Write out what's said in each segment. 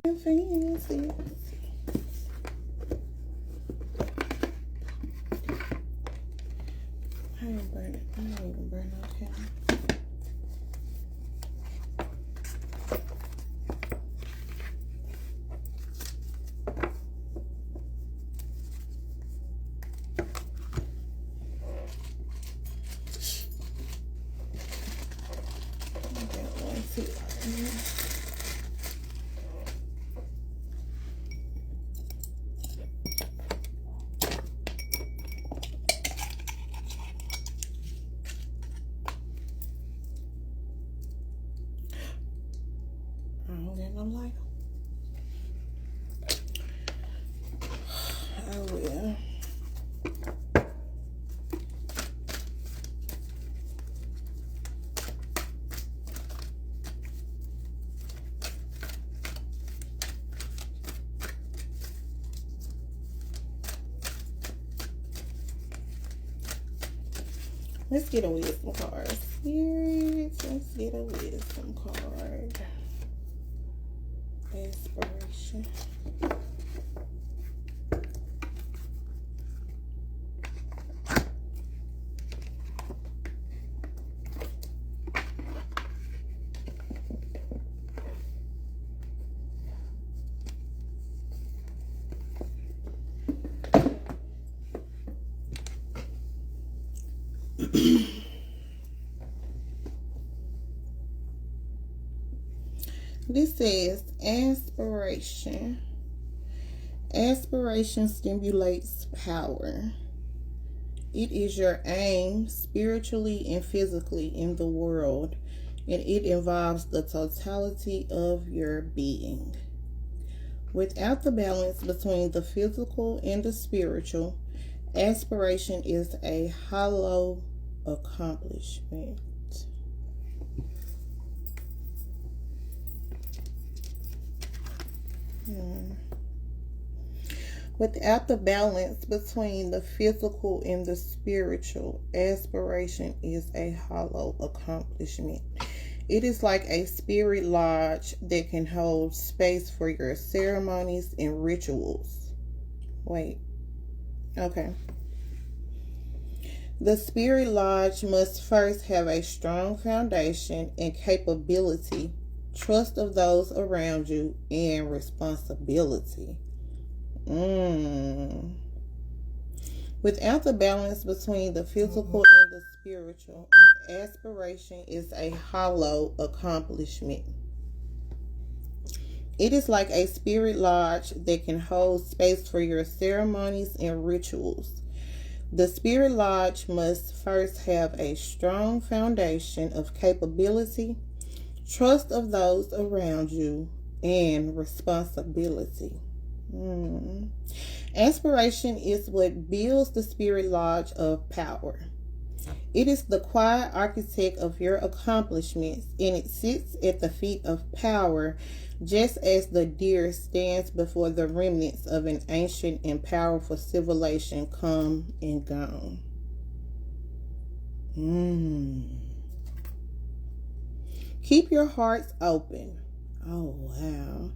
Fancy. I didn't burn it. I didn't even burn no camera. I don't get no light. I will. Let's get a wisdom card. Spirit, let's get a wisdom card. Inspiration. This says aspiration. Aspiration stimulates power. It is your aim spiritually and physically in the world, and it involves the totality of your being. Without the balance between the physical and the spiritual, aspiration is a hollow accomplishment. Without the balance between the physical and the spiritual, aspiration is a hollow accomplishment. It is like a spirit lodge that can hold space for your ceremonies and rituals. Wait. Okay. The spirit lodge must first have a strong foundation and capability, trust of those around you, and responsibility. Without the balance between the physical and the spiritual, aspiration is a hollow accomplishment. It is like a spirit lodge that can hold space for your ceremonies and rituals. The spirit lodge must first have a strong foundation of capability, trust of those around you, and responsibility. Aspiration is what builds the spirit lodge of power. It is the quiet architect of your accomplishments, and it sits at the feet of power, just as the deer stands before the remnants of an ancient and powerful civilization come and gone. Keep your hearts open. Oh, wow.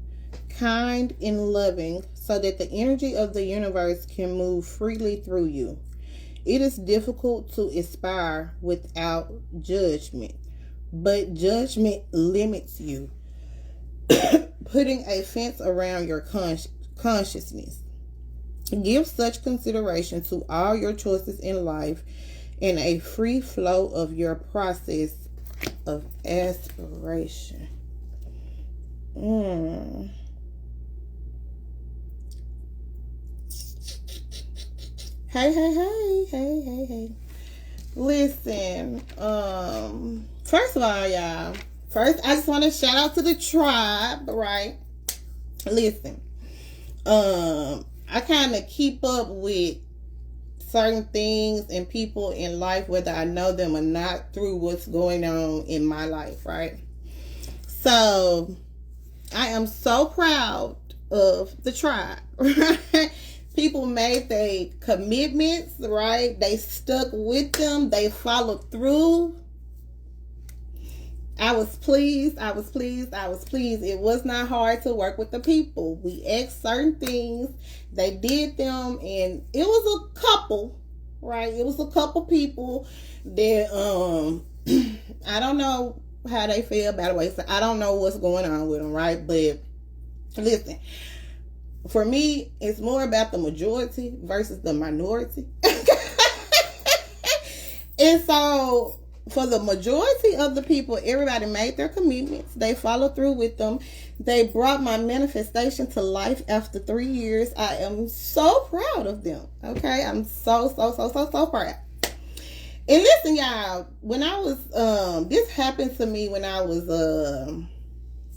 Kind and loving, so that the energy of the universe can move freely through you. It is difficult to aspire without judgment, but judgment limits you, putting a fence around your consciousness. Give such consideration to all your choices in life and a free flow of your process of aspiration. Hey. Listen, first of all, y'all, I just want to shout out to the tribe, right? Listen, I kind of keep up with certain things and people in life, whether I know them or not, through what's going on in my life, right? So, I am so proud of the tribe, right? People made their commitments, right? They stuck with them. They followed through. I was pleased. I was pleased. I was pleased. It was not hard to work with the people. We asked certain things. They did them, and it was a couple, right? It was a couple people that I don't know how they feel about the way. So I don't know what's going on with them, right? But listen, for me, it's more about the majority versus the minority. And so for the majority of the people, everybody made their commitments. They followed through with them. They brought my manifestation to life after 3 years. I am so proud of them. Okay, I'm so proud. And listen, y'all, when I was this happened to me when I was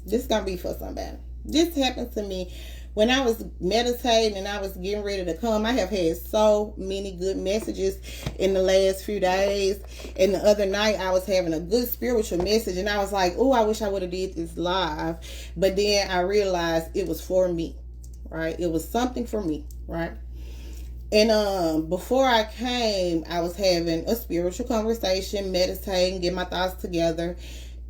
this is gonna be for somebody. This happened to me when I was meditating and I was getting ready to come. I have had so many good messages in the last few days. And the other night I was having a good spiritual message and I was like, oh, I wish I would have did this live. But then I realized it was for me, right? It was something for me, right? And before I came, I was having a spiritual conversation, meditating, get my thoughts together.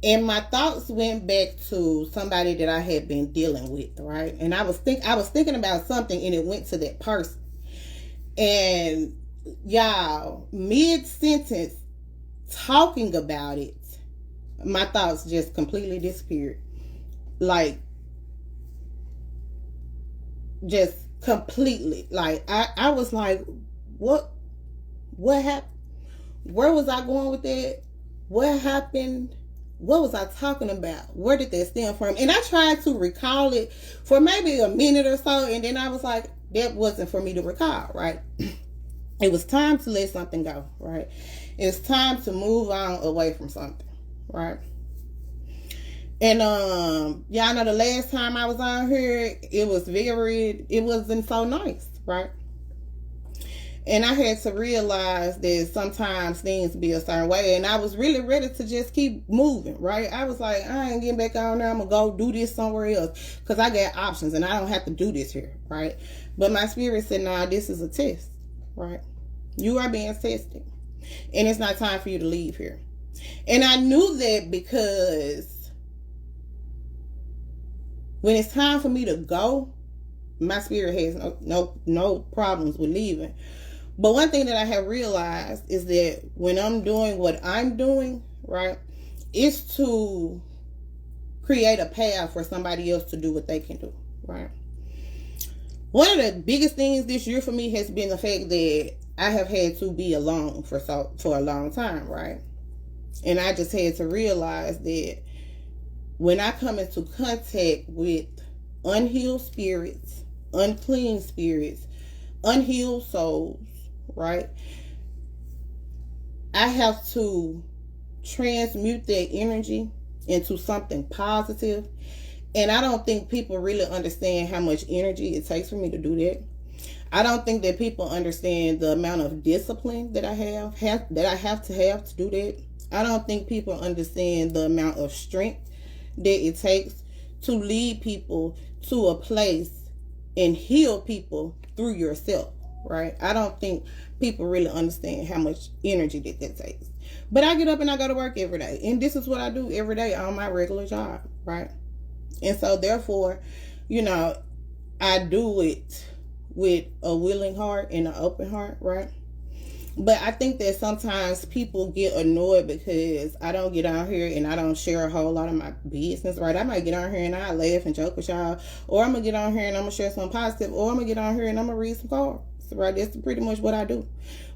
And my thoughts went back to somebody that I had been dealing with, right? And I was thinking about something and it went to that person. And y'all, mid-sentence talking about it, my thoughts just completely disappeared. Like, just completely. Like, I was like, what happened? Where was I going with that? What happened? What was I talking about? Where did that stem from? And I tried to recall it for maybe a minute or so. And then I was like, that wasn't for me to recall, right? It was time to let something go, right? It's time to move on away from something, right? And y'all know the last time I was on here, it wasn't so nice, right? And I had to realize that sometimes things be a certain way. And I was really ready to just keep moving, right? I was like, I ain't getting back on there. I'm going to go do this somewhere else because I got options and I don't have to do this here, right? But my spirit said, nah, this is a test, right? You are being tested. And it's not time for you to leave here. And I knew that because when it's time for me to go, my spirit has no problems with leaving. But one thing that I have realized is that when I'm doing what I'm doing, right, is to create a path for somebody else to do what they can do, right? One of the biggest things this year for me has been the fact that I have had to be alone for a long time, right? And I just had to realize that when I come into contact with unhealed spirits, unclean spirits, unhealed souls, right, I have to transmute that energy into something positive. And I don't think people really understand how much energy it takes for me to do that. I don't think that people understand the amount of discipline that I have to do that. I don't think people understand the amount of strength that it takes to lead people to a place and heal people through yourself, right? I don't think people really understand how much energy that takes. But I get up and I go to work every day. And this is what I do every day on my regular job, right? And so therefore, I do it with a willing heart and an open heart, right? But I think that sometimes people get annoyed because I don't get on here and I don't share a whole lot of my business, right? I might get on here and I laugh and joke with y'all, or I'm going to get on here and I'm going to share something positive, or I'm going to get on here and I'm going to read some cards, right? That's pretty much what I do.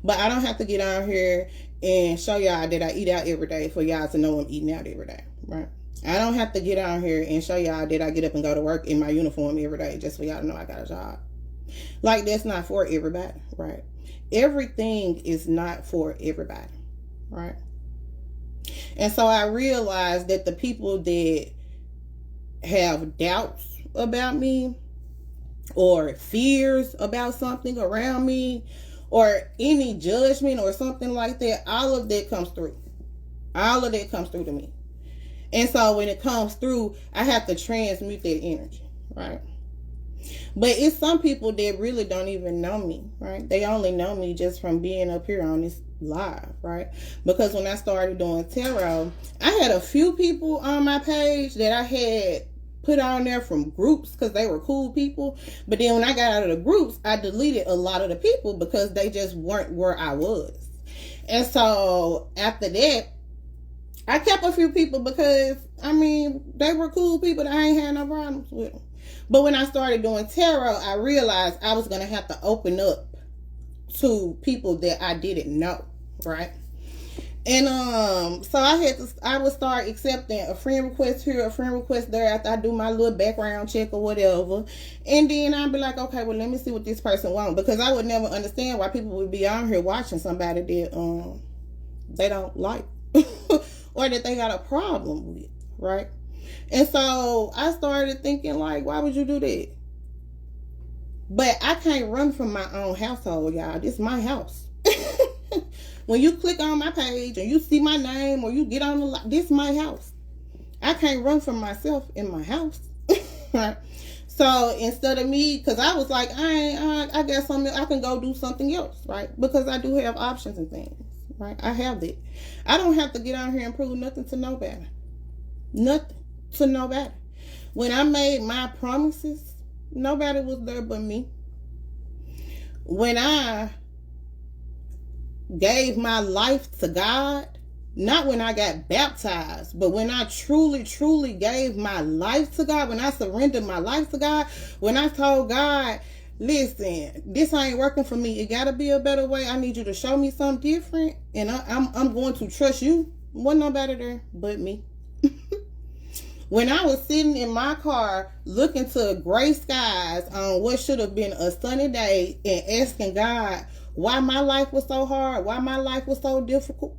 But I don't have to get on here and show y'all that I eat out every day for y'all to know I'm eating out every day, right? I don't have to get on here and show y'all that I get up and go to work in my uniform every day just for y'all to know I got a job. Like, that's not for everybody, right? Everything is not for everybody, right? And so I realized that the people that have doubts about me or fears about something around me or any judgment or something like that, all of that comes through. All of that comes through to me. And so when it comes through, I have to transmute that energy, right? But it's some people that really don't even know me, right? They only know me just from being up here on live, right? Because when I started doing tarot, I had a few people on my page that I had put on there from groups because they were cool people. But then when I got out of the groups, I deleted a lot of the people because they just weren't where I was. And so after that, I kept a few people because, I mean, they were cool people that I ain't had no problems with them. But when I started doing tarot, I realized I was going to have to open up to people that I didn't know, right? And so I would start accepting a friend request here, a friend request there after I do my little background check or whatever. And then I'd be like, okay, well, let me see what this person wants. Because I would never understand why people would be on here watching somebody that they don't like or that they got a problem with, right? And so I started thinking, like, why would you do that? But I can't run from my own household, y'all. This is my house. When you click on my page and you see my name or you get on this is my house. I can't run from myself in my house. Right? So instead of me, because I was like, I got something, I can go do something else, right? Because I do have options and things, right? I have that. I don't have to get out here and prove nothing to nobody. Nothing to nobody. When I made my promises, nobody was there but me. When I gave my life to God, not when I got baptized, but when I truly, truly gave my life to God, when I surrendered my life to God, when I told God, listen, this ain't working for me. It got to be a better way. I need you to show me something different, and I'm going to trust you. Wasn't nobody there but me. When I was sitting in my car looking to gray skies on what should have been a sunny day and asking God why my life was so hard, why my life was so difficult,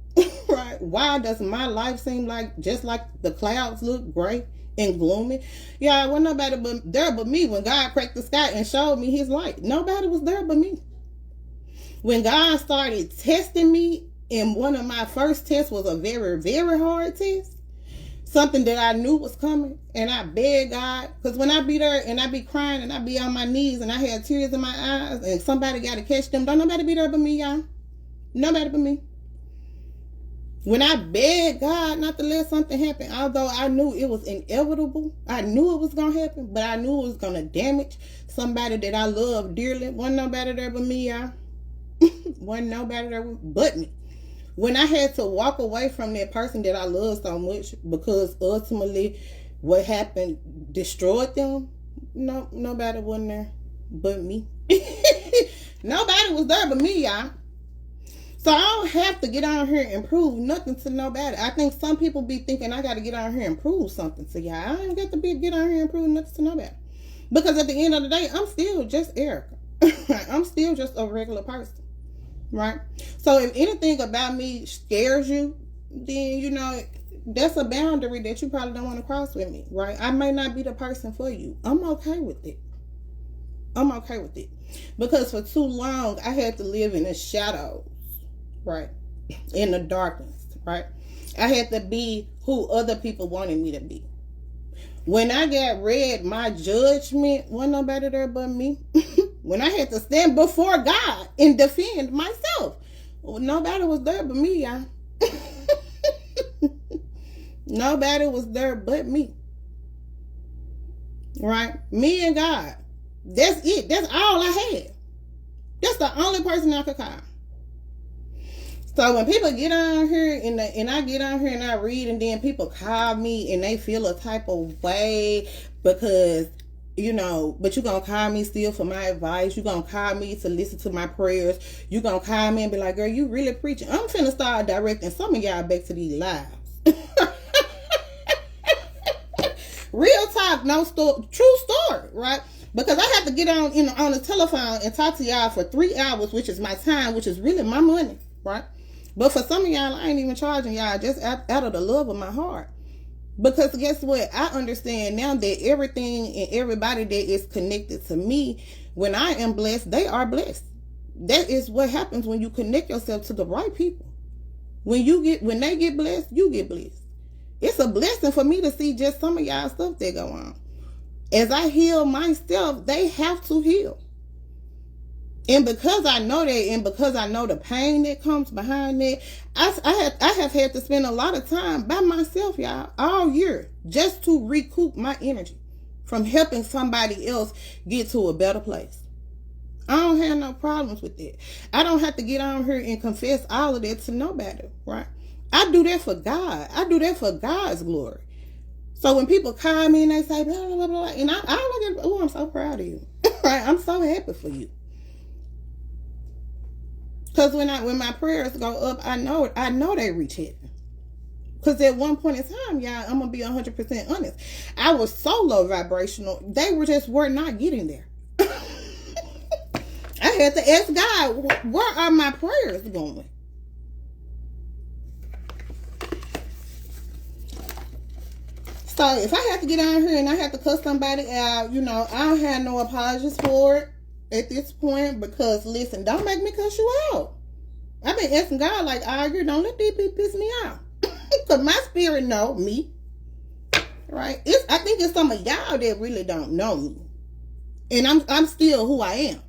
right? Why does my life seem like just like the clouds look gray and gloomy? Yeah, wasn't nobody there but me when God cracked the sky and showed me his light. Nobody was there but me. When God started testing me, and one of my first tests was a very, very hard test, something that I knew was coming, and I begged God, because when I be there and I be crying and I be on my knees and I had tears in my eyes and somebody got to catch them, don't nobody be there but me, y'all. Nobody but me. When I begged God not to let something happen, although I knew it was inevitable, I knew it was going to happen, but I knew it was going to damage somebody that I love dearly. Wasn't nobody there but me, y'all. Wasn't nobody there but me. When I had to walk away from that person that I love so much because ultimately what happened destroyed them, no, nobody wasn't there but me. Nobody was there but me, y'all. So I don't have to get on here and prove nothing to nobody. I think some people be thinking I got to get on here and prove something to y'all. I don't get to get on here and prove nothing to nobody. Because at the end of the day, I'm still just Erica. I'm still just a regular person. Right? So if anything about me scares you, then, you know, that's a boundary that you probably don't want to cross with me, right? I may not be the person for you. I'm okay with it. I'm okay with it. Because for too long, I had to live in the shadows, right? In the darkness, right? I had to be who other people wanted me to be. When I got read my judgment, wasn't nobody there but me. When I had to stand before God and defend myself, nobody was there but me, y'all. Nobody was there but me. Right? Me and God. That's it. That's all I had. That's the only person I could call. So when people get on here and I get on here and I read, and then people call me and they feel a type of way because, you know, but you're going to call me still for my advice. You're going to call me to listen to my prayers. You're going to call me and be like, girl, you really preaching. I'm finna start directing some of y'all back to these lives. Real talk, no story, true story, right? Because I have to get on the telephone and talk to y'all for 3 hours, which is my time, which is really my money, right? But for some of y'all, I ain't even charging y'all, just out of the love of my heart. Because guess what? I understand now that everything and everybody that is connected to me, when I am blessed, they are blessed. That is what happens when you connect yourself to the right people. When they get blessed, you get blessed. It's a blessing for me to see just some of y'all stuff that go on. As I heal myself, they have to heal. And because I know that, and because I know the pain that comes behind that, I have had to spend a lot of time by myself, y'all, all year, just to recoup my energy from helping somebody else get to a better place. I don't have no problems with that. I don't have to get on here and confess all of that to nobody, right? I do that for God. I do that for God's glory. So when people call me and they say blah blah blah, blah, and I look at, oh, I'm so proud of you, right? I'm so happy for you. Because when my prayers go up, I know they reach heaven. Because at one point in time, y'all, I'm gonna be 100% honest, I was so low vibrational, they were not getting there. I had to ask God, where are my prayers going? So if I have to get on here and I have to cuss somebody out, I don't have no apologies for it at this point, because listen, don't make me cuss you out. I've been asking God, like, don't let these people piss me off. Because my spirit know me. Right? I think it's some of y'all that really don't know me. And I'm still who I am.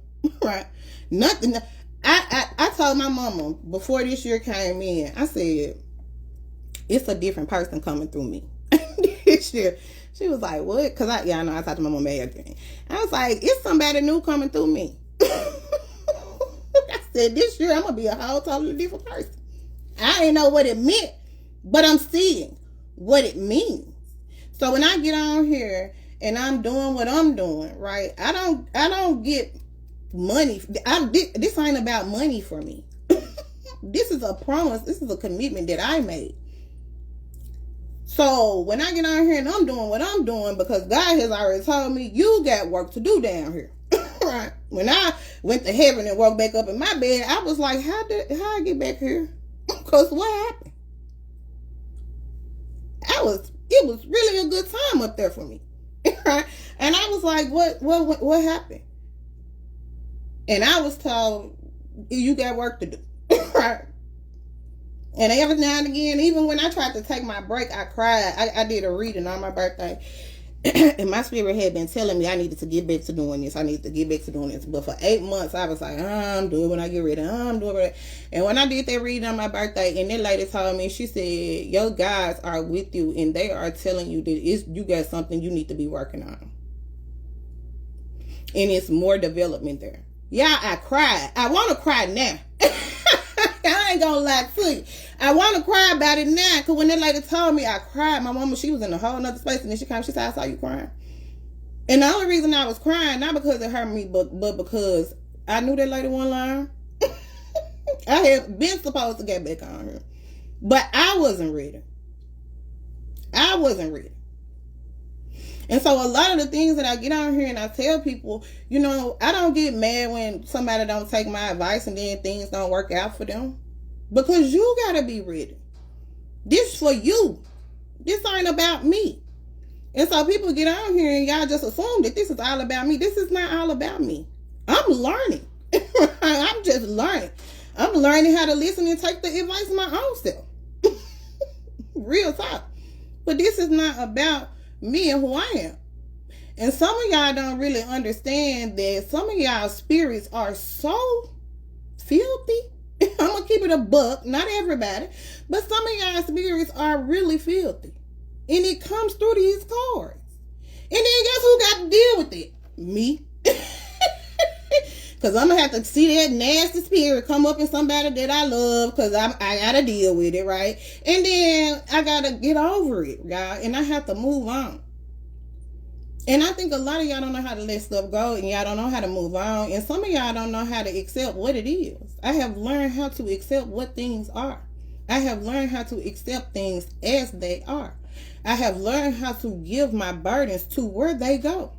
Right? Nothing. I told my mama before this year came in, I said, it's a different person coming through me. This year. She was like, what? Because I know I talked to my mama again. I was like, it's somebody new coming through me. I said, this year I'm going to be a whole totally different person. I didn't know what it meant, but I'm seeing what it means. So when I get on here and I'm doing what I'm doing, right, I don't get money. This ain't about money for me. This is a promise. This is a commitment that I made. So when I get on here and I'm doing what I'm doing, because God has already told me, you got work to do down here. Right? When I went to heaven and woke back up in my bed, I was like, how I get back here? Because what happened? It was really a good time up there for me. Right? And I was like, what happened? And I was told, you got work to do. Right? And every now and again, even when I tried to take my break, I cried. I did a reading on my birthday. And my spirit had been telling me I needed to get back to doing this. I needed to get back to doing this. But for 8 months, I was like, I'm doing when I get ready. I'm doing it. And when I did that reading on my birthday, and that lady told me, she said, your guides are with you, and they are telling you that you got something you need to be working on. And it's more development there. Yeah, I cried. I want to cry now. I ain't gonna lie to you. I want to cry about it now, because when that lady told me, I cried. My mama, she was in a whole nother space, and then she said, I saw you crying. And the only reason I was crying, not because it hurt me, but because I knew that lady wasn't lying. I had been supposed to get back on her, but I wasn't ready. And so a lot of the things that I get on here and I tell people, I don't get mad when somebody don't take my advice and then things don't work out for them. Because you got to be ready. This for you. This ain't about me. And so people get on here and y'all just assume that this is all about me. This is not all about me. I'm learning. I'm just learning. I'm learning how to listen and take the advice of my own self. Real talk. But this is not about me and who I am. And some of y'all don't really understand that some of y'all spirits are so filthy. I'm gonna keep it a buck, not everybody, but some of y'all spirits are really filthy, and it comes through these cards. And then guess who got to deal with it? Me. Because I'm gonna have to see that nasty spirit come up in somebody that I love, because I gotta deal with it, right? And then I gotta get over it, y'all, and I have to move on. And I think a lot of y'all don't know how to let stuff go, and y'all don't know how to move on, and some of y'all don't know how to accept what it is. I have learned how to accept what things are. I have learned how to accept things as they are. I have learned how to give my burdens to where they go.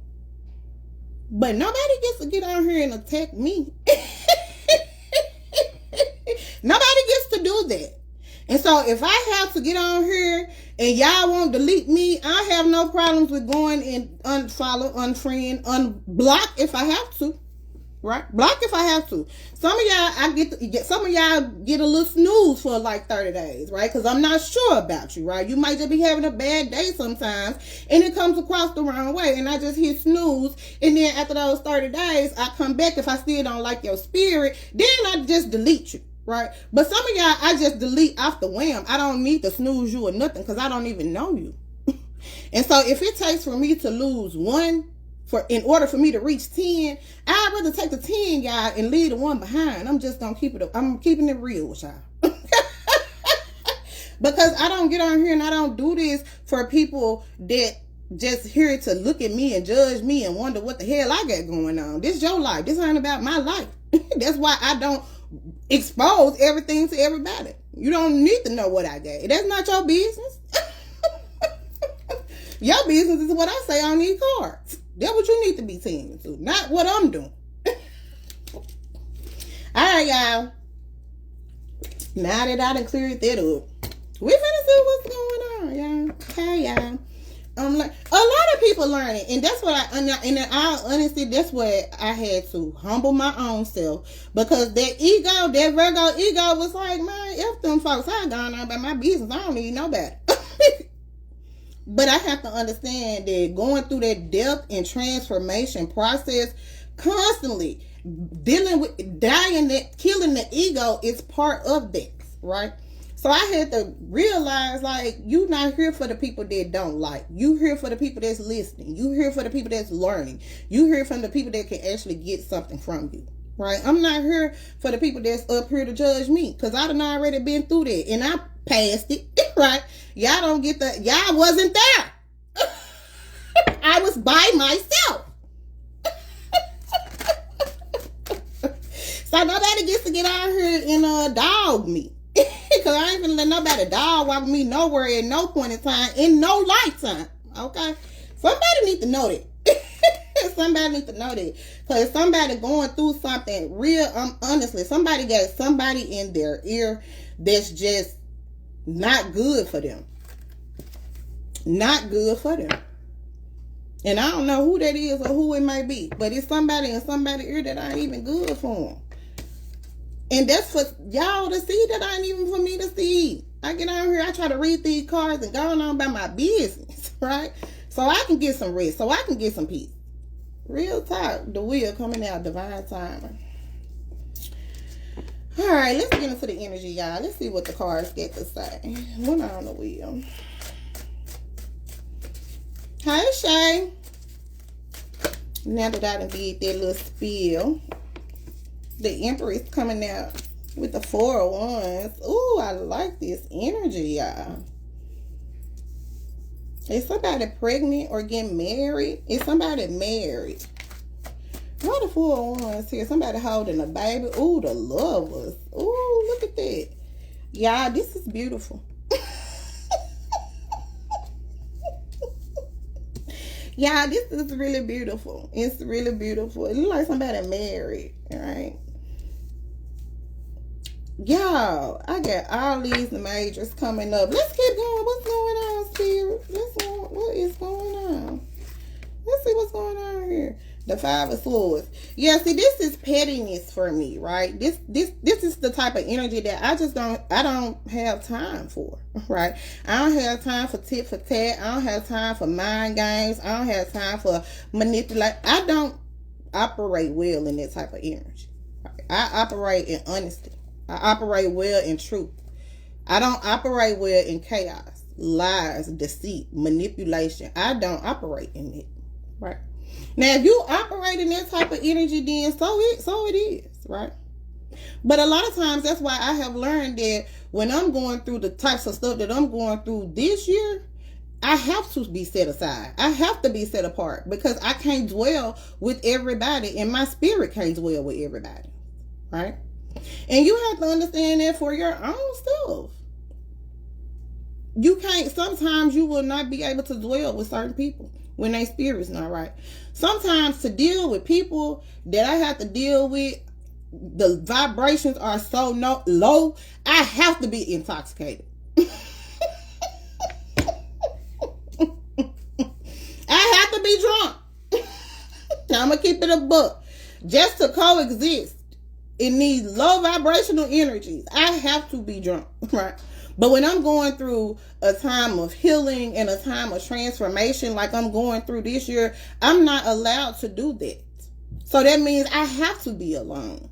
But nobody gets to get on here and attack me. Nobody gets to do that. And so if I have to get on here and y'all won't delete me, I have no problems with going and unfollow, unfriend, unblock if I have to. right? Block if I have to. Some of y'all, some of y'all get a little snooze for like 30 days, right? Because I'm not sure about you, right? You might just be having a bad day sometimes, and it comes across the wrong way, and I just hit snooze, and then after those 30 days, I come back. If I still don't like your spirit, then I just delete you, right? But some of y'all, I just delete off the wham. I don't need to snooze you or nothing because I don't even know you. And so if it takes for me to lose one, in order for me to reach 10, I'd rather take the 10 y'all and leave the one behind. I'm just gonna keep it. I'm keeping it real with y'all. Because I don't get on here and I don't do this for people that just here to look at me and judge me and wonder what the hell I got going on. This is your life. This ain't about my life. That's why I don't expose everything to everybody. You don't need to know what I got. That's not your business. Your business is what I say on these cards. That's what you need to be tending to, not what I'm doing. All right, y'all. Now that I done cleared that up, we finna see what's going on, y'all. Okay, y'all. Like a lot of people learning, and that's what in all honesty, that's what I had to humble my own self, because that ego, that Virgo ego, was like, man, F them folks. I gone on about my business. I don't need no better. But I have to understand that going through that depth and transformation process constantly, dealing with killing the ego is part of that, right? So I had to realize, like, you not here for the people that don't like. You here for the people that's listening. You here for the people that's learning. You here from the people that can actually get something from you, right? I'm not here for the people that's up here to judge me, because I done already been through that, and I passed it, right? Y'all don't get y'all wasn't there. I was by myself. So nobody gets to get out here and dog me. Because I ain't gonna let nobody dog walk me nowhere at no point in time, in no lifetime. Okay? Somebody need to know that. Somebody need to know that. Because somebody going through something real, honestly, somebody got somebody in their ear that's just not good for them. Not good for them. And I don't know who that is or who it might be, but it's somebody in somebody's ear that ain't even good for them. And that's for y'all to see, that ain't even for me to see. I get on here, I try to read these cards and go on about my business, right? So I can get some rest, so I can get some peace. Real talk, the wheel coming out, divine timing. All right, let's get into the energy, y'all. Let's see what the cards get to say. One on the wheel. Hi, Shay. Now that I done did that little spiel, the Empress coming out with the 4 of Wands. Ooh, I like this energy, y'all. Is somebody pregnant or getting married? Is somebody married? Why the 4 of Wands here? Somebody holding a baby. Ooh, the Lovers. Ooh, look at that. Y'all, this is beautiful. Y'all, this is really beautiful. It's really beautiful. It looks like somebody married, right? Y'all, I got all these majors coming up. Let's keep going. What's going on, Spirit? What is going on? Let's see what's going on here. The 5 of Swords. Yeah, see, this is pettiness for me, right? This is the type of energy that I don't have time for, right? I don't have time for tit for tat. I don't have time for mind games. I don't have time for manipulate. I don't operate well in that type of energy. Right? I operate in honesty. I operate well in truth. I don't operate well in chaos, lies, deceit, manipulation. I don't operate in it, right? Now, if you operate in that type of energy, then so it is, right? But a lot of times, that's why I have learned that when I'm going through the types of stuff that I'm going through this year, I have to be set aside. I have to be set apart, because I can't dwell with everybody, and my spirit can't dwell with everybody, right? And you have to understand that for your own stuff. You can't, sometimes you will not be able to dwell with certain people when their spirit's not right. Sometimes to deal with people that I have to deal with, the vibrations are so low, I have to be intoxicated. I have to be drunk. I'm going to keep it a buck. Just to coexist, it needs low vibrational energies. I have to be drunk, right? But when I'm going through a time of healing and a time of transformation like I'm going through this year, I'm not allowed to do that. So that means I have to be alone.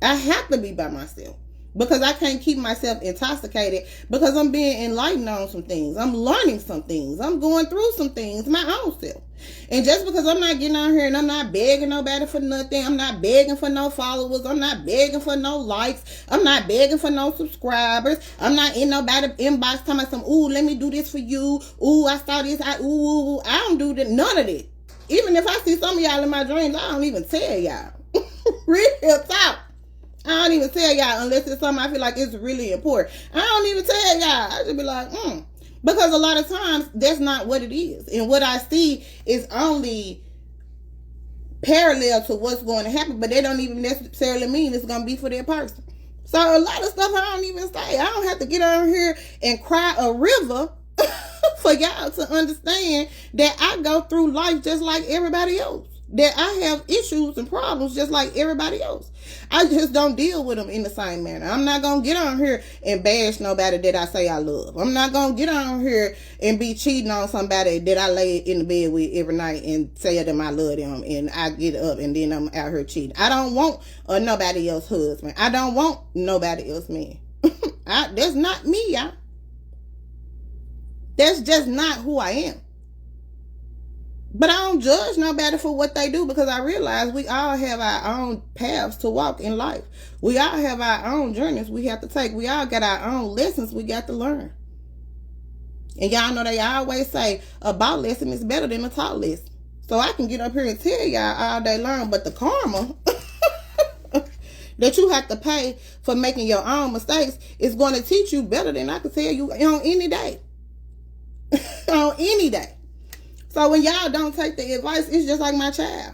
I have to be by myself because I can't keep myself intoxicated because I'm being enlightened on some things. I'm learning some things. I'm going through some things my own self. And just because I'm not getting out here and I'm not begging nobody for nothing, I'm not begging for no followers, I'm not begging for no likes, I'm not begging for no subscribers, I'm not in nobody's inbox talking about some, ooh, let me do this for you, ooh, I saw this, I don't do that, none of that. Even if I see some of y'all in my dreams, I don't even tell y'all. Real talk. I don't even tell y'all unless it's something I feel like it's really important. I don't even tell y'all. I just be like, Because a lot of times, that's not what it is. And what I see is only parallel to what's going to happen, but they don't even necessarily mean it's going to be for their person. So a lot of stuff I don't even say. I don't have to get on here and cry a river for y'all to understand that I go through life just like everybody else. That I have issues and problems just like everybody else. I just don't deal with them in the same manner. I'm not going to get on here and bash nobody that I say I love. I'm not going to get on here and be cheating on somebody that I lay in the bed with every night and say them I love them and I get up and then I'm out here cheating. I don't want nobody else husband. I don't want nobody else man. That's not me, y'all. That's just not who I am. But I don't judge nobody for what they do because I realize we all have our own paths to walk in life. We all have our own journeys we have to take. We all got our own lessons we got to learn. And y'all know they always say a bought lesson is better than a taught lesson. So I can get up here and tell y'all all day long, but the karma that you have to pay for making your own mistakes is going to teach you better than I can tell you on any day. On any day. So when y'all don't take the advice, it's just like my child.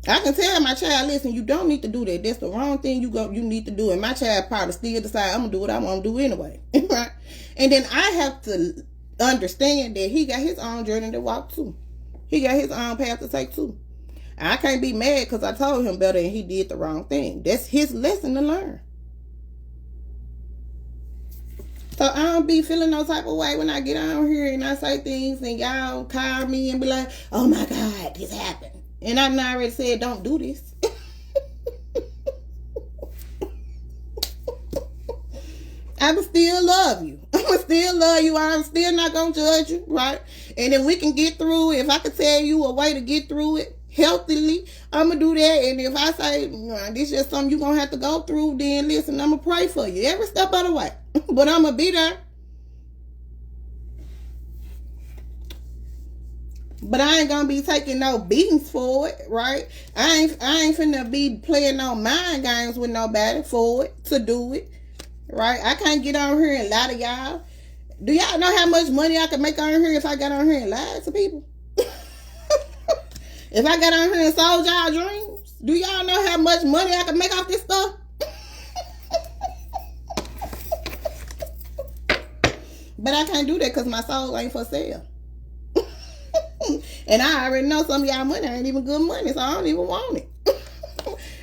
I can tell my child, listen, you don't need to do that. That's the wrong thing you need to do. And my child probably still decide, I'm going to do what I want to do anyway. Right? And then I have to understand that he got his own journey to walk too. He got his own path to take too. I can't be mad because I told him better and he did the wrong thing. That's his lesson to learn. So I don't be feeling no type of way when I get on here and I say things and y'all call me and be like, oh my God, this happened. And I already said, don't do this. I will still love you. I will still love you. I'm still not going to judge you, right? And if we can get through it, if I can tell you a way to get through it healthily, I'm going to do that. And if I say, this is just something you're going to have to go through, then listen, I'm going to pray for you every step of the way. But I'm going to be there. But I ain't going to be taking no beatings for it, right? I ain't finna be playing no mind games with nobody for it, to do it, right? I can't get on here and lie to y'all. Do y'all know how much money I could make on here if I got on here and lied to people? If I got on here and sold y'all dreams, do y'all know how much money I could make off this stuff? But I can't do that because my soul ain't for sale. And I already know some of y'all money ain't even good money, so I don't even want it.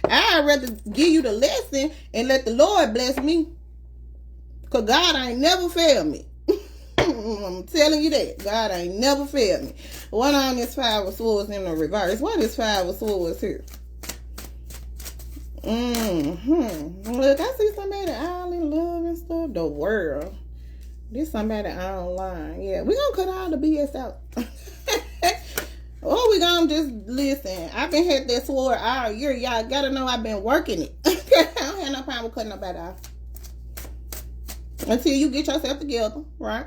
I'd rather give you the lesson and let the Lord bless me. Because God ain't never failed me. I'm telling you that. God ain't never failed me. One on this 5 of swords in the reverse. What is 5 of swords here? Look, I see somebody all in love and stuff. The world. This somebody online. Yeah, we're going to cut all the BS out. Or we going to just listen. I've been had that sword all year. Y'all got to know I've been working it. I don't have no problem with cutting nobody off. Until you get yourself together, right?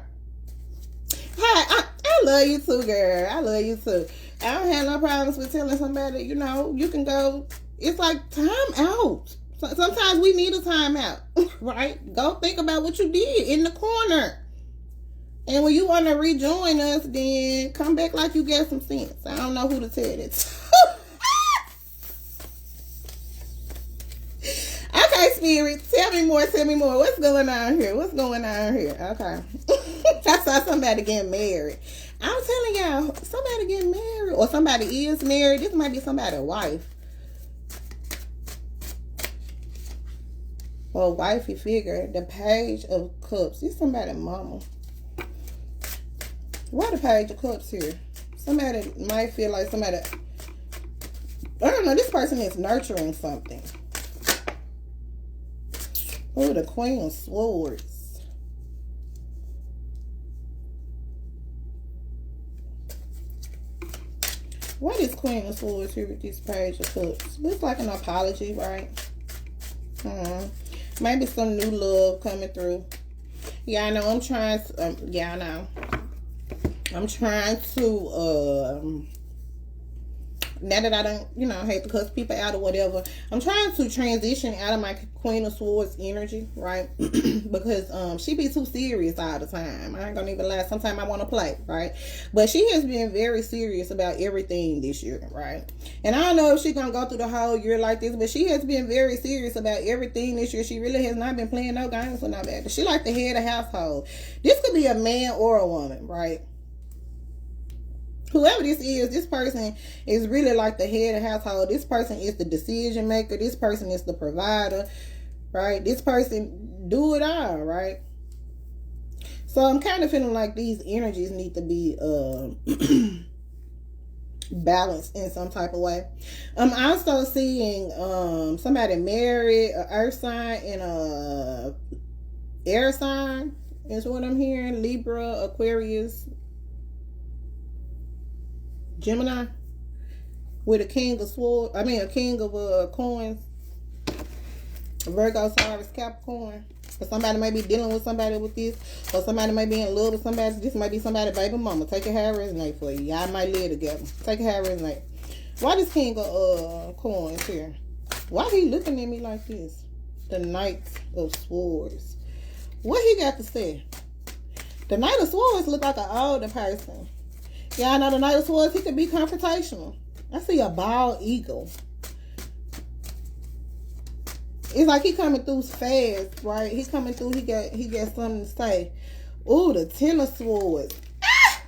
Hi, I love you too, girl. I love you too. I don't have no problems with telling somebody, you can go. It's like time out. Sometimes we need a time out, right? Go think about what you did in the corner. And when you want to rejoin us, then come back like you got some sense. I don't know who to tell it. Okay, Spirit, tell me more. What's going on here? Okay. I saw somebody getting married. I'm telling y'all, somebody getting married or somebody is married. This might be somebody's wife. or wifey figure. The Page of Cups. This somebody's mama. Why the Page of Cups here? Somebody might feel like somebody, I don't know, this person is nurturing something. Oh, the Queen of Swords. What is Queen of Swords here with this Page of Cups? Looks like an apology, right? Maybe some new love coming through. Yeah, I know. I'm trying to, yeah, I know. I'm trying to, now that I don't, you know, hate to cuss people out or whatever, I'm trying to transition out of my Queen of Swords energy, right? Because she be too serious all the time. I ain't gonna even lie. Sometimes I want to play, right? But she has been very serious about everything this year, right? And I don't know if she's gonna go through the whole year like this, but she has been very serious about everything this year. She really has not been playing no games with nobody. She like the head of household. This could be a man or a woman, right? Whoever this person is really like the head of household. This person is the decision maker. This person is the provider, right? This person do it all, right? So I'm kind of feeling like these energies need to be balanced in some type of way. I'm also seeing somebody married, an earth sign and a air sign is what I'm hearing. Libra, Aquarius, Gemini, with a king of swords. I mean, a king of coins. Virgo, Taurus, Capricorn. Or somebody may be dealing with somebody with this, or somebody may be in love with somebody. This might be somebody's baby mama. Take it how it resonate for you. Y'all might live together. Take it how it resonate. Why this king of coins here? Why he looking at me like this? The Knight of Swords. What he got to say? The Knight of Swords look like an older person. Y'all know the Knight of Swords, he could be confrontational. I see a bald eagle. It's like he coming through fast, right? He coming through, he got something to say. Ooh, the Ten of Swords. Ah!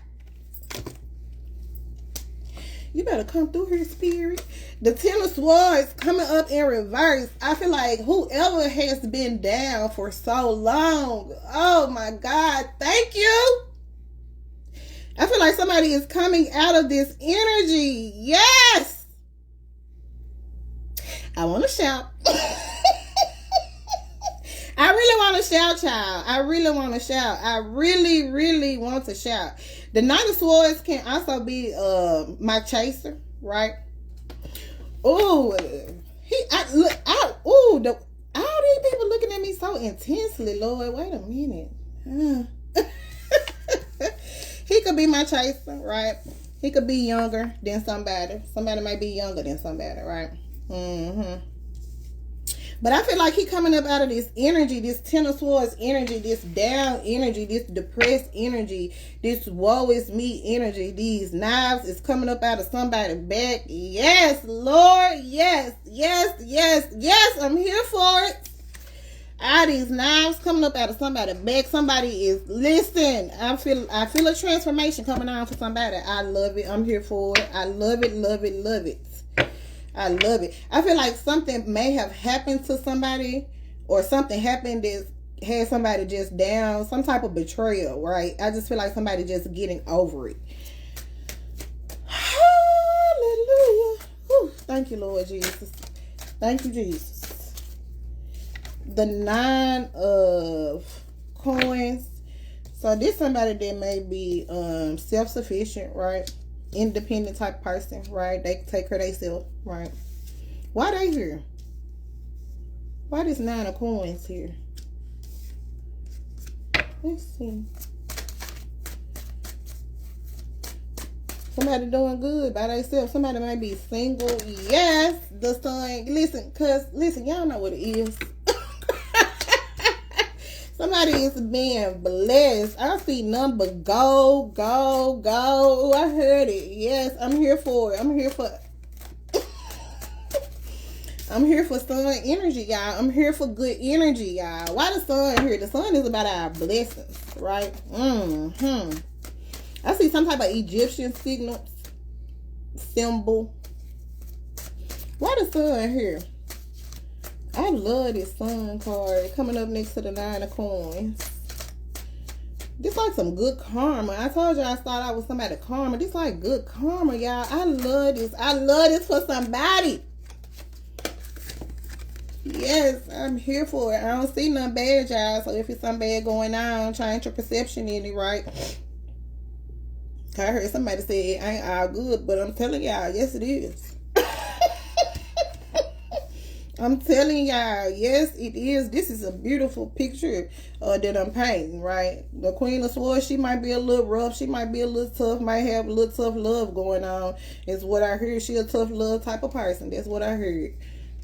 You better come through here, Spirit. The Ten of Swords coming up in reverse. I feel like whoever has been down for so long, oh my God, thank you. I feel like somebody is coming out of this energy. Yes. I want to shout. I really want to shout, child. I really want to shout. I really, really want to shout. The Knight of Swords can also be my chaser, right? Ooh, all these people looking at me so intensely, Lord. Wait a minute. He could be my chaser, right? He could be younger than somebody. Somebody might be younger than somebody, right? But I feel like he coming up out of this energy, this Ten of Swords energy, this down energy, this depressed energy, this woe is me energy. These knives is coming up out of somebody's back. Yes, Lord. Yes, yes, yes, yes. I'm here for it. All these knives coming up out of somebody's back. Somebody is, listen, I feel a transformation coming on for somebody. I love it. I'm here for it. I love it, love it, love it. I love it. I feel like something may have happened to somebody, or something happened that had somebody just down, some type of betrayal, right? I just feel like somebody just getting over it. Hallelujah. Whew. Thank you, Lord Jesus. Thank you, Jesus. The Nine of Coins. So this somebody that may be self-sufficient, right? Independent type person, right? They take care of themselves, right? Why they here? Why this Nine of Coins here? Let's see. Somebody doing good by themselves. Somebody might be single. Yes, the Sun. Listen, y'all know what it is. Somebody is being blessed. I see number go. I heard it. Yes, I'm here for it. I'm here for sun energy, y'all. I'm here for good energy, y'all. Why the sun here? The sun is about our blessings, right? I see some type of Egyptian symbol. Why the sun here? I love this sun card coming up next to the 9 of coins. This like some good karma. I told you I started out with somebody karma. This like good karma, y'all. I love this. I love this for somebody. Yes, I'm here for it. I don't see nothing bad, y'all. So if it's something bad going on, change your perception in it, right? I heard somebody say it ain't all good, but I'm telling y'all, yes it is. I'm telling y'all, yes, it is. This is a beautiful picture that I'm painting, right? The Queen of Swords, she might be a little rough. She might be a little tough. Might have a little tough love going on. Is what I heard. She a tough love type of person. That's what I heard.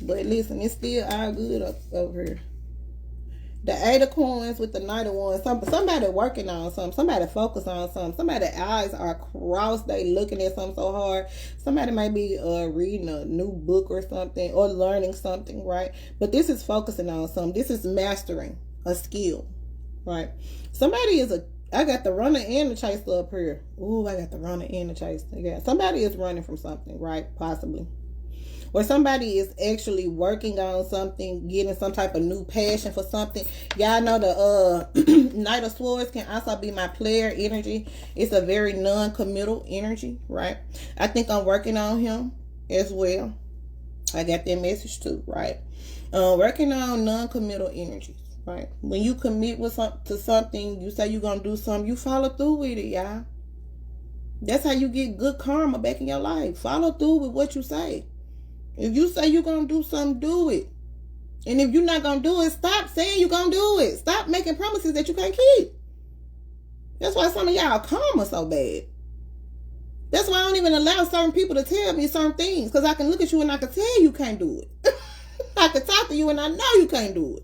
But listen, it's still all good up over here. The 8 of coins with the Knight of Wands. Somebody working on something. Somebody focus on something. Somebody's eyes are crossed. They looking at something so hard. Somebody might be reading a new book or something, or learning something, right? But this is focusing on something. This is mastering a skill, right? Somebody is I got the runner and the chaser up here. Ooh, I got the runner and the chaser. Yeah, somebody is running from something, right? Possibly. Or somebody is actually working on something, getting some type of new passion for something. Y'all know the Knight of Swords can also be my player energy. It's a very non-committal energy, right? I think I'm working on him as well. I got that message too, right? Working on non-committal energies, right? When you commit to something, you say you're going to do something, you follow through with it, y'all. That's how you get good karma back in your life. Follow through with what you say. If you say you're going to do something, do it. And if you're not going to do it, stop saying you're going to do it. Stop making promises that you can't keep. That's why some of y'all karma so bad. That's why I don't even allow certain people to tell me certain things. Because I can look at you and I can tell you can't do it. I can talk to you and I know you can't do it.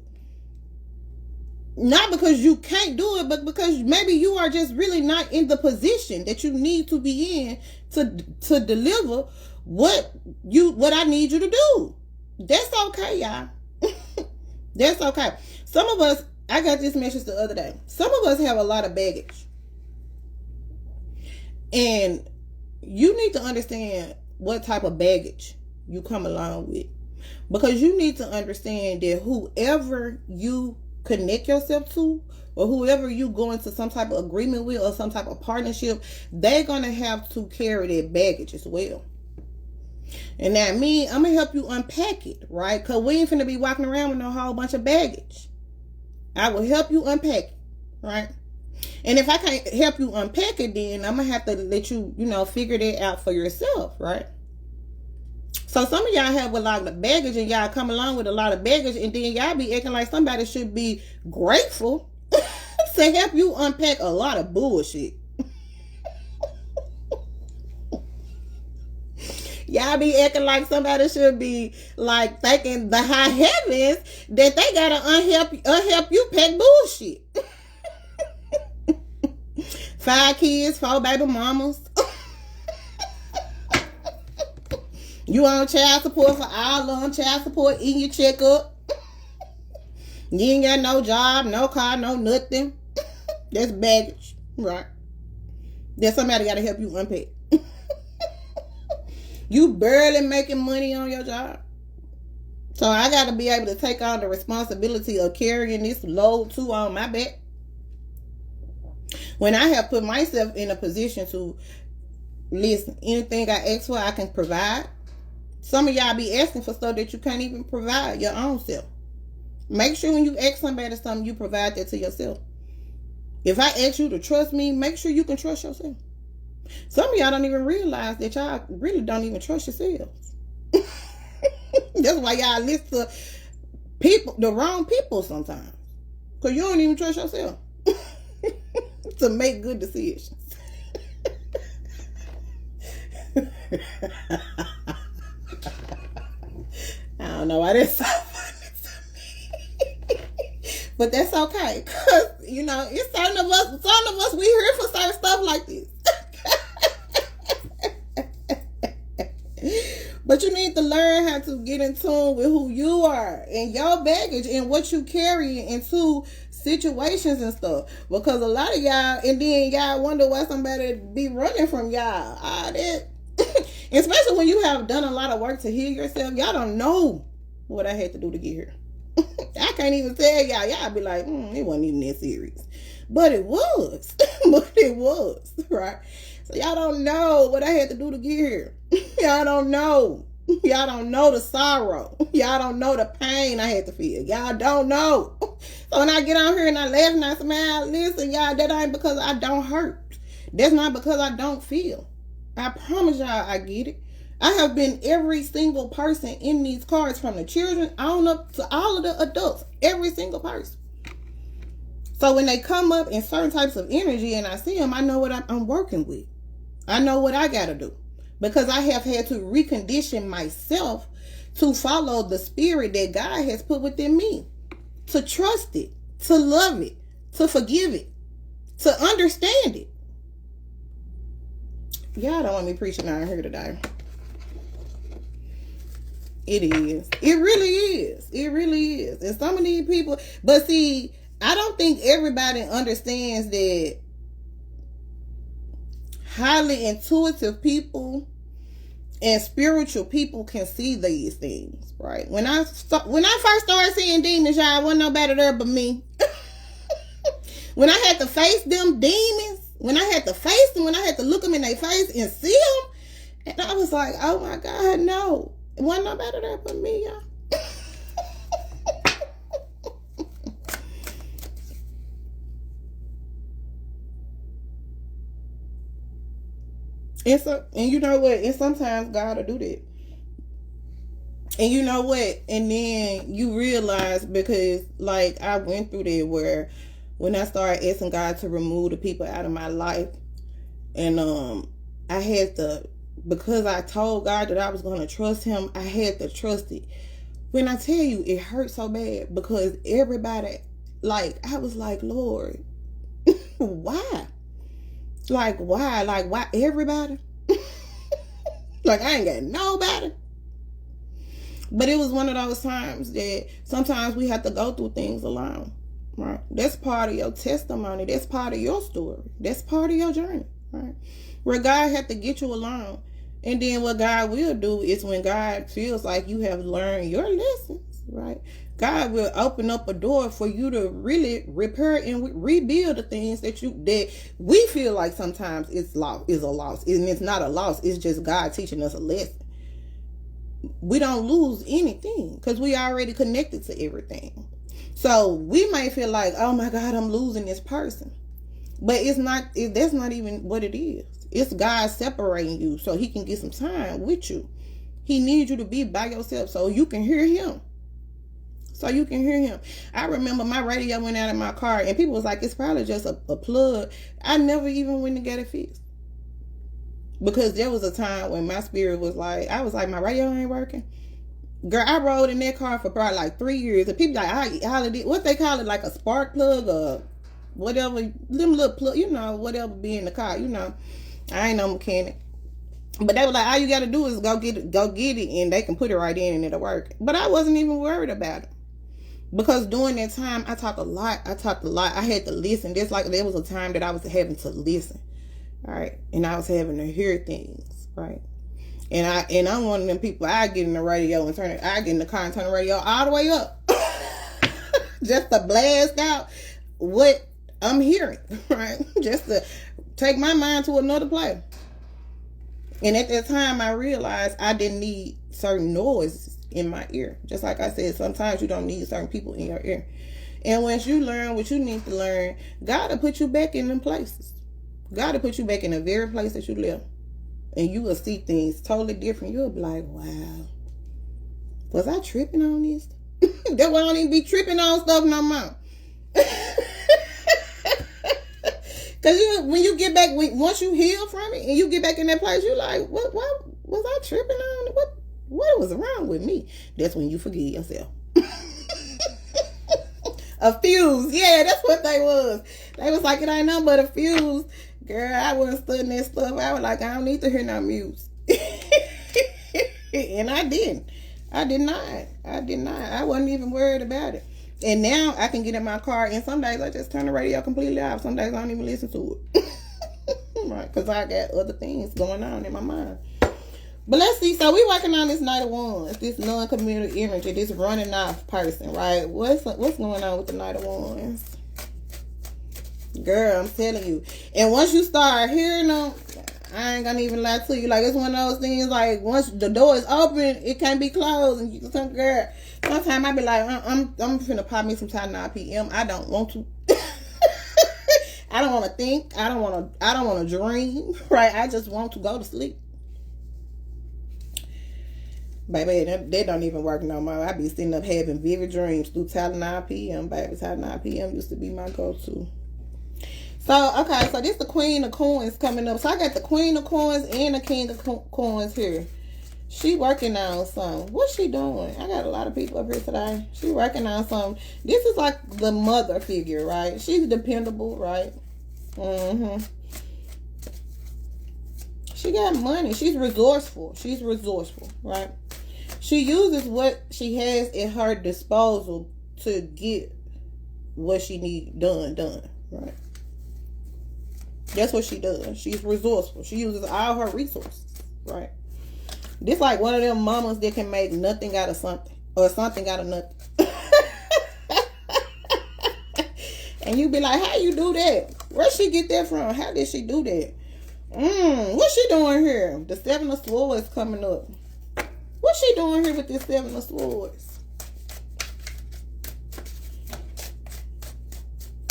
Not because you can't do it, but because maybe you are just really not in the position that you need to be in to deliver what I need you to do. That's okay, y'all. That's okay. Some of us, I got this message the other day. Some of us have a lot of baggage. And you need to understand what type of baggage you come along with. Because you need to understand that whoever you connect yourself to, or whoever you go into some type of agreement with or some type of partnership, they're going to have to carry that baggage as well. And now me, I'm going to help you unpack it, right? Because we ain't finna be walking around with no whole bunch of baggage. I will help you unpack it, right? And if I can't help you unpack it, then I'm going to have to let you, figure that out for yourself, right? So some of y'all have a lot of baggage and y'all come along with a lot of baggage, and then y'all be acting like somebody should be grateful to help you unpack a lot of bullshit. Y'all be acting like somebody should be like thanking the high heavens that they gotta unhelp you pack bullshit. 5 kids, 4 baby mamas. You on child support for all of them, child support in your checkup. You ain't got no job, no car, no nothing. That's baggage, right? That somebody gotta help you unpack. You barely making money on your job. So I got to be able to take on the responsibility of carrying this load too on my back. When I have put myself in a position to, listen, anything I ask for, I can provide. Some of y'all be asking for stuff that you can't even provide your own self. Make sure when you ask somebody something, you provide that to yourself. If I ask you to trust me, make sure you can trust yourself. Some of y'all don't even realize that y'all really don't even trust yourselves. That's why y'all listen to people, the wrong people sometimes. Because you don't even trust yourself to make good decisions. I don't know why that's so funny to me. But that's okay. Because, it's some of us, we here for certain stuff like this. But you need to learn how to get in tune with who you are and your baggage and what you carry into situations and stuff. Because a lot of y'all, and then y'all wonder why somebody be running from y'all. All that. Especially when you have done a lot of work to heal yourself. Y'all don't know what I had to do to get here. I can't even tell y'all. Y'all be like, it wasn't even that serious. But it was. But it was, right? So y'all don't know what I had to do to get here. Y'all don't know. Y'all don't know the sorrow. Y'all don't know the pain I had to feel. Y'all don't know. So when I get on here and I laugh and I smile, listen, y'all, that ain't because I don't hurt. That's not because I don't feel. I promise y'all I get it. I have been every single person in these cards, from the children on up to all of the adults. Every single person. So when they come up in certain types of energy and I see them, I know what I'm working with. I know what I got to do. Because I have had to recondition myself to follow the spirit that God has put within me. To trust it. To love it. To forgive it. To understand it. Y'all don't want me preaching out here today. It is. It really is. It really is. And some of these people, but see, I don't think everybody understands that highly intuitive people and spiritual people can see these things, right? When I first started seeing demons, y'all, wasn't nobody there but me. When I had to face them demons, when I had to face them, when I had to look them in their face and see them, and I was like, oh my God, no. It wasn't nobody there but me, y'all. And you know what? And sometimes God will do that. And you know what? And then you realize, because like I went through that, where when I started asking God to remove the people out of my life, and I had to, because I told God that I was going to trust him, I had to trust it. When I tell you, it hurt so bad, because everybody, like, I was like, Lord, why? Like, why? Like, why everybody? Like, I ain't got nobody. But it was one of those times that sometimes we have to go through things alone, right? That's part of your testimony. That's part of your story. That's part of your journey, right? Where God had to get you alone. And then what God will do is, when God feels like you have learned your lessons, right? God will open up a door for you to really repair and rebuild the things that we feel like sometimes is a loss. And it's not a loss. It's just God teaching us a lesson. We don't lose anything because we already connected to everything. So we might feel like, oh my God, I'm losing this person. But that's not even what it is. It's God separating you so he can get some time with you. He needs you to be by yourself so you can hear him. I remember my radio went out of my car and people was like, it's probably just a plug. I never even went to get it fixed. Because there was a time when my spirit was like, I was like, my radio ain't working. Girl, I rode in that car for probably like 3 years. And people like, what they call it, like a spark plug or whatever, them little plug, whatever be in the car, I ain't no mechanic. But they were like, all you got to do is go get it, and they can put it right in and it'll work. But I wasn't even worried about it. Because during that time, I talked a lot. I had to listen. There was a time that I was having to listen. All right. And I was having to hear things. Right. And I'm one of them people, I get in the radio and I get in the car and turn the radio all the way up. Just to blast out what I'm hearing. Right. Just to take my mind to another place. And at that time, I realized I didn't need certain noises in my ear. Just like I said, sometimes you don't need certain people in your ear. And once you learn what you need to learn, God will put you back in them places. God will put you back in the very place that you live. And you will see things totally different. You'll be like, wow, was I tripping on this? That why I don't even be tripping on stuff no more. Because when you get back, once you heal from it and you get back in that place, you're like, what was I tripping on? What was wrong with me? That's when you forgive yourself. A fuse. Yeah, that's what they was. They was like, it ain't nothing but a fuse. Girl, I wasn't studying that stuff. I was like, I don't need to hear no music. And I didn't. I did not. I wasn't even worried about it. And now I can get in my car, and some days I just turn the radio completely off. Some days I don't even listen to it. Right, because I got other things going on in my mind. But let's see. So we working on this Knight of Wands, this non-communal energy, this running off person, right? What's going on with the Knight of Wands? Girl, I'm telling you. And once you start hearing them, I ain't gonna even lie to you. Like, it's one of those things, like, once the door is open, it can't be closed. And you some girl, sometimes I be like, I'm finna pop me some Tylenol PM. I don't want to. I don't want to think. I don't want to dream. Right? I just want to go to sleep. Baby, that don't even work no more. I be sitting up having vivid dreams through Tylenol PM. Baby, Tylenol PM used to be my go-to. So, okay, so this the Queen of Coins coming up. So, I got the Queen of Coins and the King of Coins here. She working on something. What's she doing? I got a lot of people up here today. She working on something. This is like the mother figure, right? She's dependable, right? Mm-hmm. She got money. She's resourceful. She's resourceful, right? She uses what she has at her disposal to get what she need done, right? That's what she does. She's resourceful. She uses all her resources, right? This like one of them mamas that can make nothing out of something, or something out of nothing. And you be like, how you do that? Where she get that from? How did she do that? What's she doing here? The Seven of Swords coming up. What's she doing here with this Seven of Swords?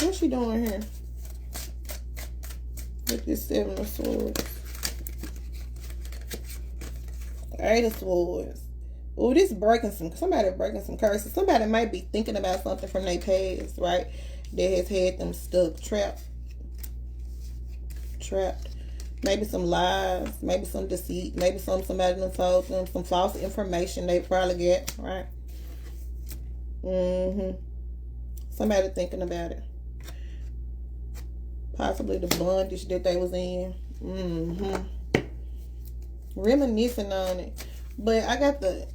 What's she doing here with this Seven of Swords? Eight of Swords. Oh, this breaking somebody breaking some curses. Somebody might be thinking about something from their past, right? That has had them stuck, trapped. Maybe some lies, maybe some deceit, maybe somebody done told them some false information they probably get, right? Somebody thinking about it. Possibly the bondage that they was in. Reminiscing on it. But I got the...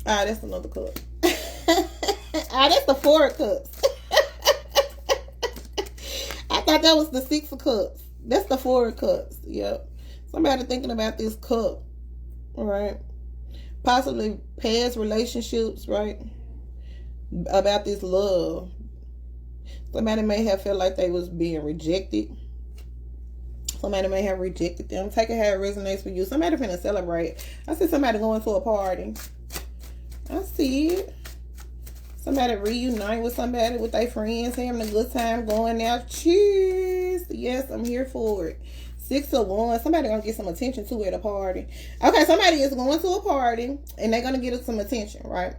that's another cup. That's the Four of Cups. I thought that was the Six of Cups. That's the Four of Cups. Yep. Somebody thinking about this cup. Right? Possibly past relationships, right? About this love. Somebody may have felt like they was being rejected. Somebody may have rejected them. Take it how it resonates for you. Somebody finna celebrate. I see somebody going to a party. I see it. Somebody reunite with somebody, with their friends, having a good time, going out. Cheers. Yes, I'm here for it. Six of Wands. Somebody gonna get some attention too at a party. Okay, somebody is going to a party and they're gonna get some attention, right?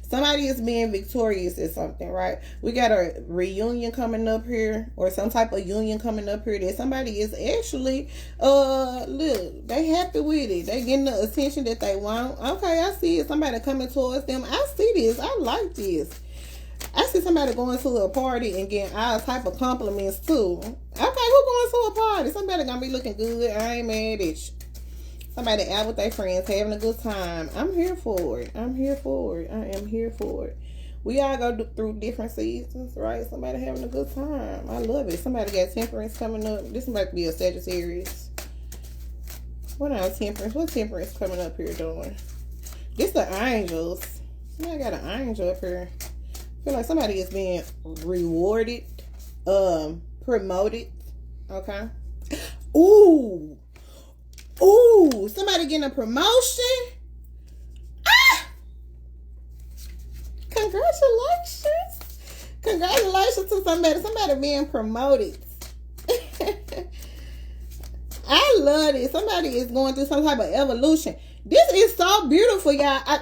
Somebody is being victorious at something, right? We got a reunion coming up here, or some type of union coming up here that somebody is actually, look, they happy with it. They getting the attention that they want. Okay, I see it. Somebody coming towards them. I see this. I like this. I see somebody going to a party and getting all type of compliments too. Okay, who going to a party? Somebody gonna be looking good. I ain't mad at you. Somebody out with their friends having a good time. I'm here for it. I'm here for it. I am here for it. We all go through different seasons, right? Somebody having a good time. I love it. Somebody got Temperance coming up. This might be a Sagittarius. What else, Temperance? What Temperance coming up here doing? This the angels. I got an angel up here. I feel like somebody is being rewarded, promoted. Okay. Ooh, somebody getting a promotion. Congratulations to somebody being promoted. I love it. Somebody is going through some type of evolution. This is so beautiful, y'all.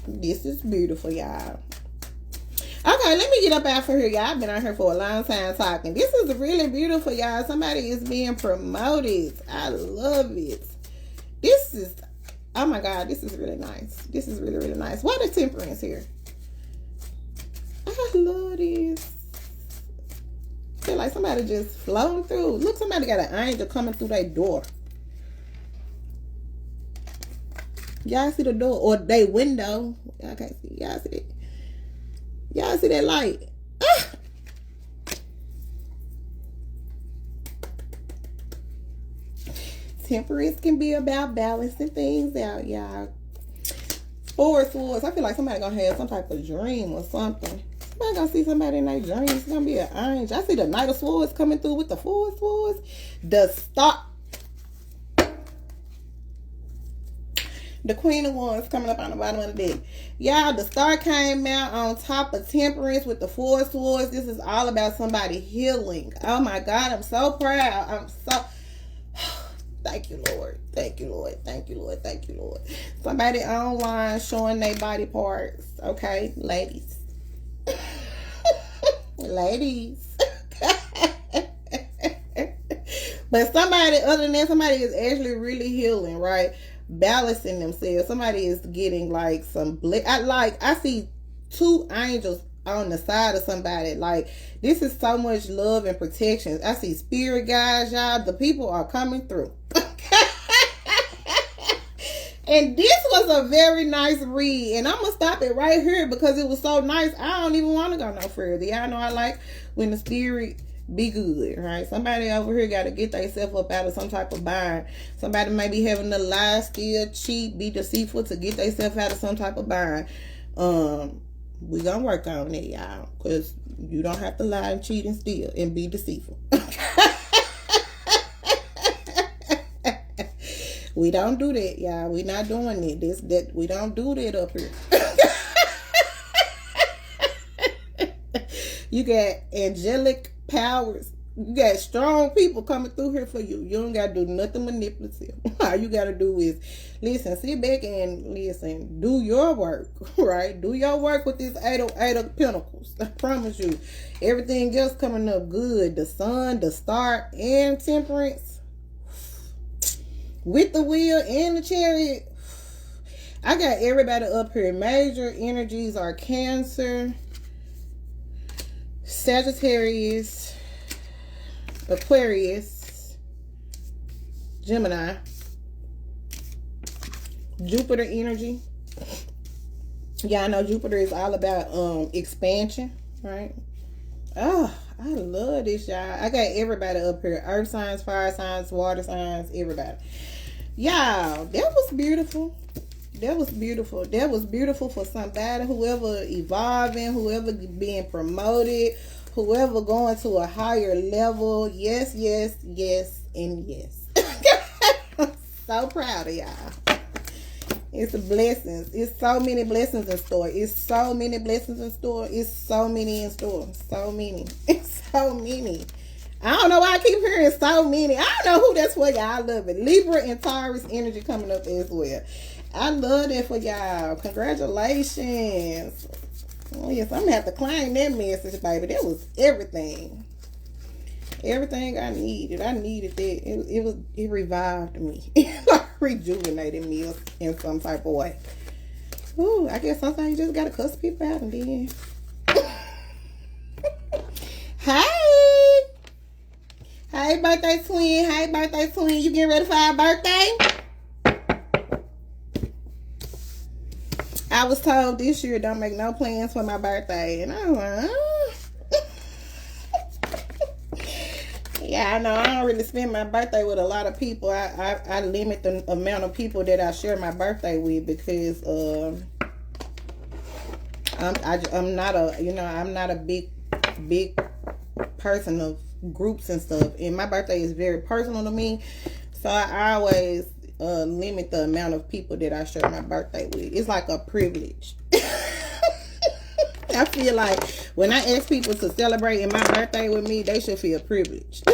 This is beautiful, y'all. Okay, let me get up out for here, y'all. I've been out here for a long time talking. This is really beautiful, y'all. Somebody is being promoted. I love it. This is, oh my God, this is really nice. This is really, really nice. Why the Temperance here? I love this. I feel like somebody just floating through. Look, somebody got an angel coming through their door. Y'all see the door or they window? Y'all can't see. Y'all see it. Y'all see that light? Temperance can be about balancing things out, y'all. Four of Swords. I feel like somebody gonna have some type of dream or something. Somebody gonna see somebody in their dreams. It's gonna be an angel. I see the Knight of Swords coming through with the Four of Swords. The Star. The Queen of Wands coming up on the bottom of the deck. Y'all, the Star came out on top of Temperance with the Four of Swords. This is all about somebody healing. Oh my God, I'm so proud. I'm so... Thank you, Lord. Thank you, Lord. Thank you, Lord. Thank you, Lord. Somebody online showing their body parts. Okay, ladies. Ladies. But somebody, other than that, somebody is actually really healing, right? Balancing themselves. Somebody is getting like some I see two angels on the side of somebody. Like, this is so much love and protection. I see spirit guides, y'all. The people are coming through. And this was a very nice read. And I'm going to stop it right here because it was so nice. I don't even want to go no further. Y'all know I like when the spirit be good, right? Somebody over here got to get themselves up out of some type of bind. Somebody may be having to lie, steal, cheat, be deceitful to get themselves out of some type of bind. We gonna work on it, y'all, because you don't have to lie and cheat and steal and be deceitful. We don't do that, y'all. We not doing it. We don't do that up here. You got angelic powers. You got strong people coming through here for you. You don't got to do nothing manipulative. All you got to do is listen, sit back and listen. Do your work, right? Do your work with this eight of Pentacles. I promise you. Everything else coming up good. The Sun, the Star, and Temperance. With the Wheel and the Chariot. I got everybody up here. Major energies are Cancer, Sagittarius, Aquarius, Gemini, Jupiter energy. Y'all know Jupiter is all about expansion, right? Oh, I love this, y'all. I got everybody up here. Earth signs, fire signs, water signs, everybody. Y'all, that was beautiful. That was beautiful. That was beautiful for somebody, whoever evolving, whoever being promoted, whoever going to a higher level. Yes, yes, yes, and yes. I'm so proud of y'all. It's blessings. It's so many blessings in store. It's so many blessings in store. It's so many in store. So many. It's so many. I don't know why I keep hearing so many. I don't know who that's for, y'all. I love it. Libra and Taurus energy coming up as well. I love that for y'all. Congratulations. Oh, yes, I'm going to have to claim that message, baby. That was everything. Everything I needed. I needed that. It revived me. It rejuvenated me in some type of way. Ooh, I guess sometimes you just got to cuss people out and then. Hey! Hey, birthday twin. Hey, birthday twin. You getting ready for our birthday? I was told this year don't make no plans for my birthday. And I was like, yeah, I know. I don't really spend my birthday with a lot of people. I limit the amount of people that I share my birthday with because I'm not a big person of groups and stuff, and my birthday is very personal to me, so I always limit the amount of people that I share my birthday with. It's like a privilege. I feel like when I ask people to celebrate in my birthday with me, they should feel privileged.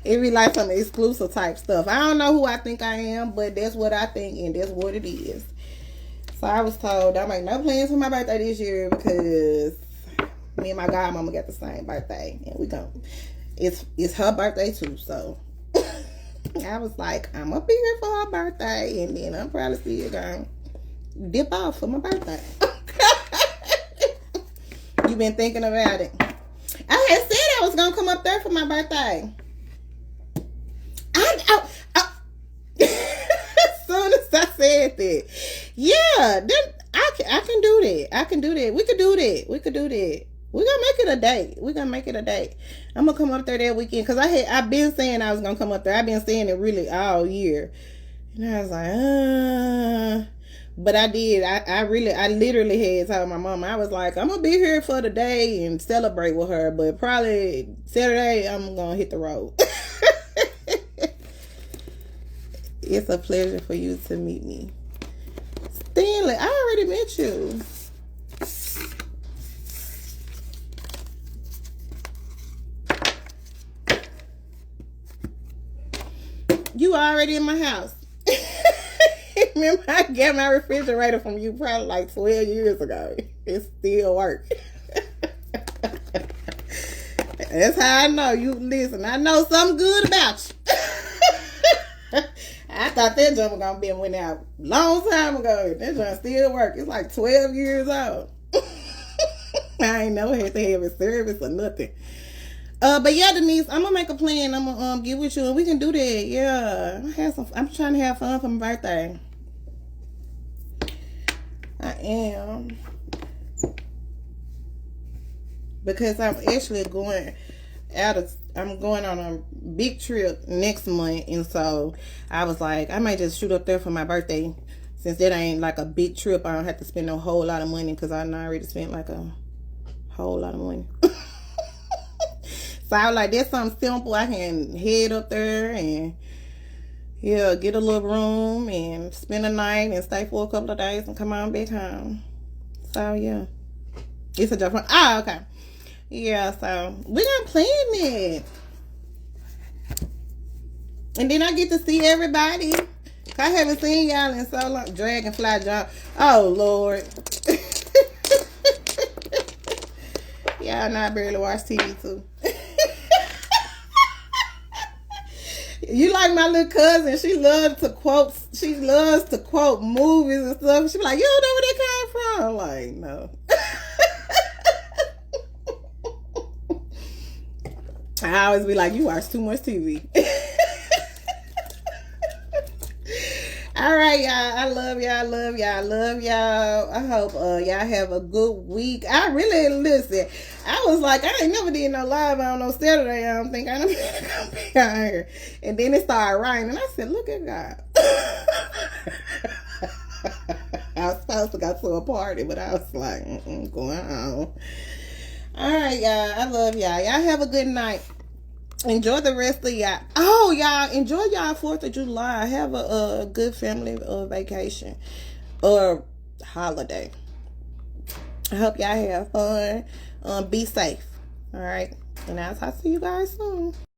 It be like some exclusive type stuff. I don't know who I think I am, but that's what I think, and that's what it is. So I was told don't make no plans for my birthday this year because me and my godmama got the same birthday, and it's her birthday too. So I was like, I'm gonna be here for her birthday, and then I'm probably still gonna dip off for my birthday. You been thinking about it? I had said I was gonna come up there for my birthday. As soon as I said that, yeah, then I can do that. I can do that. We could do that. We're gonna make it a date. We're gonna make it a date. I'm gonna come up there that weekend because I've been saying I was gonna come up there. I've been saying it really all year. And I was like, but I did. I literally had told my mom, I was like, I'm gonna be here for the day and celebrate with her, but probably Saturday I'm gonna hit the road. It's a pleasure for you to meet me. Stanley, I already met you. You already in my house. Remember, I got my refrigerator from you probably like 12 years ago. It still works. That's how I know you. Listen, I know something good about you. I thought that jump was gonna be went out long time ago. That jump still work. It's like 12 years old. I ain't never had to have a service or nothing. But yeah, Denise, I'm gonna make a plan. I'm gonna get with you and we can do that. Yeah, I'm trying to have fun for my birthday. I am, because I'm actually going I'm going on a big trip next month, and so I was like, I might just shoot up there for my birthday, since that ain't like a big trip. I don't have to spend a whole lot of money, because I already spent like a whole lot of money. So I was like, that's something simple. I can head up there and yeah, get a little room and spend a night and stay for a couple of days and come on back home. So yeah, it's a joke. Oh, okay. Yeah, so we're gonna plan it, and then I get to see everybody. I haven't seen y'all in so long. Dragonfly John. Oh Lord. Y'all know I barely watch TV too. You like my little cousin. She loves to quote movies and stuff. She be like, you don't know where that came from? I'm like, no. I always be like, you watch too much TV. All right, y'all. I love y'all. I hope y'all have a good week. I really listen. I was like, I ain't never did no live on no Saturday. I don't think I never gonna be out here. And then it started raining. I said, look at God. I was supposed to go to a party, but I was like, going on. All right, y'all. I love y'all. Y'all have a good night. Enjoy the rest of y'all. Oh, y'all, enjoy y'all 4th of July. Have a good family vacation or holiday. I hope y'all have fun. Be safe. All right. And I'll talk to you guys soon.